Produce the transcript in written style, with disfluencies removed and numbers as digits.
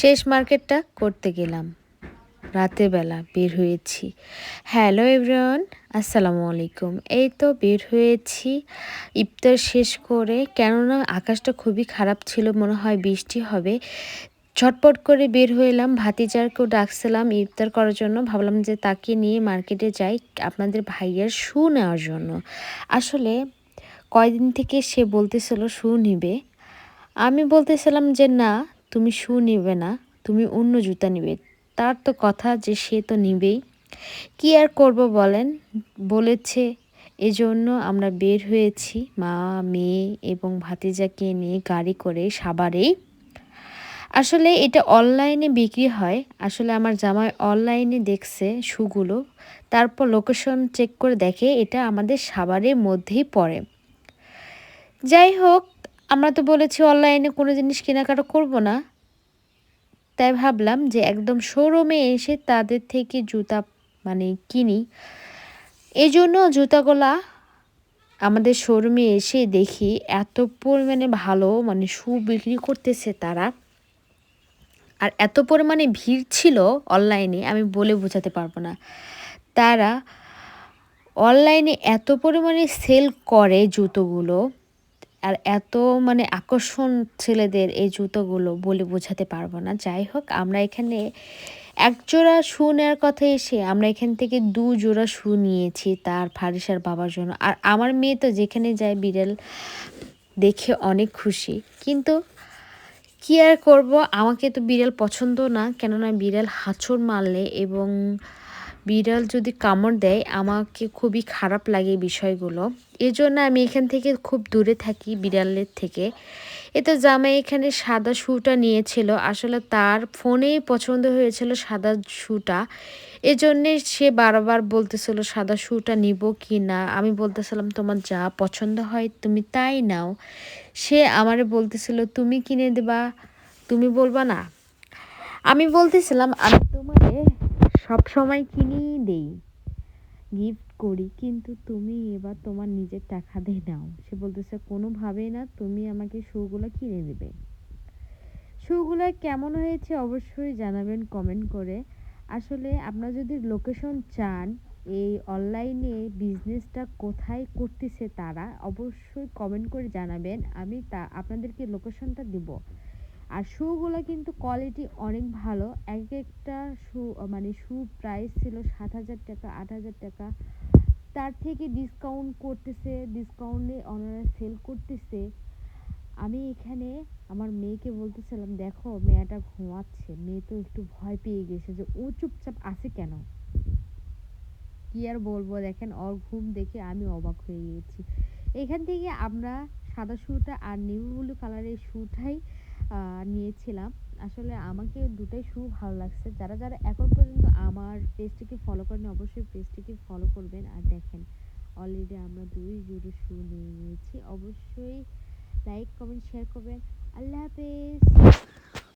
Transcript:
শেষ মার্কেটটা করতে গেলাম। রাতের বেলা বের হয়েছি। হ্যালো এভরিওয়ান, আসসালামু আলাইকুম। এই তো বের হয়েছি ইফতার শেষ করে। কেননা আকাশটা খুবই খারাপ ছিল, মনে হয় বৃষ্টি হবে। ঝটপট করে বের হইলাম, ভাতিজাকেও ডাকছিলাম ইফতার করার জন্য। ভাবলাম যে তাকে নিয়ে মার্কেটে যাই আপনাদের ভাইয়ের শু নেওয়ার জন্য। আসলে কয়দিন থেকে সে বলতেছিল শু নিবে। আমি বলতেছিলাম যে না, তুমি শু নিবে না, তুমি অন্য জুতা নিবে। তার তো কথা যে সে তো নিবেই, কি আর করব বলেন, বলেছে। এজন্য আমরা বের হয়েছি মা, মেয়ে এবং ভাতিজাকে নিয়ে গাড়ি করে সাভারেই। আসলে এটা অনলাইনে বিক্রি হয়। আসলে আমার জামাই অনলাইনে দেখছে শুগুলো, তারপর লোকেশন চেক করে দেখে এটা আমাদের সাভারের মধ্যেই পড়ে। যাই হোক, আমরা তো বলেছি অনলাইনে কোনো জিনিস কেনাকাটা করব না, তাই ভাবলাম যে একদম শোরুমে এসে তাদের থেকে জুতা কিনি। এই জন্য জুতাগুলা আমাদের শোরুমে এসে দেখি এত পরিমাণে ভালো শু বিক্রি করতেছে তারা। আর এত পরিমাণে ভিড় ছিল অনলাইনে, আমি বলে বোঝাতে পারবো না। তারা অনলাইনে এত পরিমাণে সেল করে জুতোগুলো, আর এত আকর্ষণ ছেলেদের এই জুতোগুলো, বলে বোঝাতে পারবো না। যাই হোক, আমরা এখানে এক জোড়া শু নেওয়ার কথা এসে আমরা এখান থেকে 2 জোড়া শু নিয়েছি তার ফারিসার বাবার জন্য। আর আমার মেয়ে তো যেখানে যায় বিড়াল দেখে অনেক খুশি। কিন্তু কি আর করব, আমাকে তো বিড়াল পছন্দ না, কেননা বিড়াল হাঁচড় মারলে এবং বিড়াল যদি কামড় দেয় আমাকে খুবই খারাপ লাগে বিষয়গুলো। এজন্য আমি এখান থেকে খুব দূরে থাকি বিড়ালের থেকে। এ তো জামাই এখানে সাদা শুটা নিয়েছিল, আসলে তার ফোনেই পছন্দ হয়েছিল সাদা শুটা। এজন্যে সে বারবার বলতেছিল সাদা শুটা নিব কি না। আমি বলতেছিলাম তোমার যা পছন্দ হয় তুমি তাই নাও। সে আমারে বলতেছিল তুমি কিনে দেবা, তুমি বলবা না। আমি বলতেছিলাম আমি তোমারে সব সময় কিনেই দেই, গিফট করি, কিন্তু তুমি এবার তোমার নিজের টাকা দিয়ে নাও। সে বলতেছে কোনোভাবেই না, তুমি আমাকে শুগুলো কিনে দেবে। শুগুলো কেমন হয়েছে অবশ্যই জানাবেন কমেন্ট করে। আসলে আপনারা যদি লোকেশন চান এই অনলাইনে বিজনেসটা কোথায় করতেছে তারা, অবশ্যই কমেন্ট করে জানাবেন, আমি আপনাদেরকে লোকেশনটা দিব। আর শুগুলো কিন্তু কোয়ালিটি অনেক ভালো। এক একটা শু প্রাইস ছিল 7,000 টাকা, 8,000 টাকা। তার থেকে ডিসকাউন্ট করতেছে, ডিসকাউন্টে ওনারা সেল করতেছে। আমি এখানে আমার মেয়েকে বলতেছিলাম দেখো মেয়েটা ঘুমাচ্ছে, মেয়ে তো একটু ভয় পেয়ে গেছে যে ও চুপচাপ আছে কেন। কি আর বলবো, দেখেন ওর ঘুম দেখে আমি অবাক হয়ে গেছি। এখান থেকে আমরা সাদা শুটা আর নেভি ব্লু কালারের শুটাই নিয়েছিলাম। আসলে আমাকে দুটাই শু ভালো লাগছে। যারা যারা এখন পর্যন্ত আমার পেজটিকে ফলো করেন অবশ্যই পেজটিকে ফলো করবেন। আর দেখেন অলরেডি আমরা 2 জোড়া শু নিয়ে নিয়েছি। অবশ্যই লাইক কমেন্ট শেয়ার করবেন। আল্লাহ হাফেজ।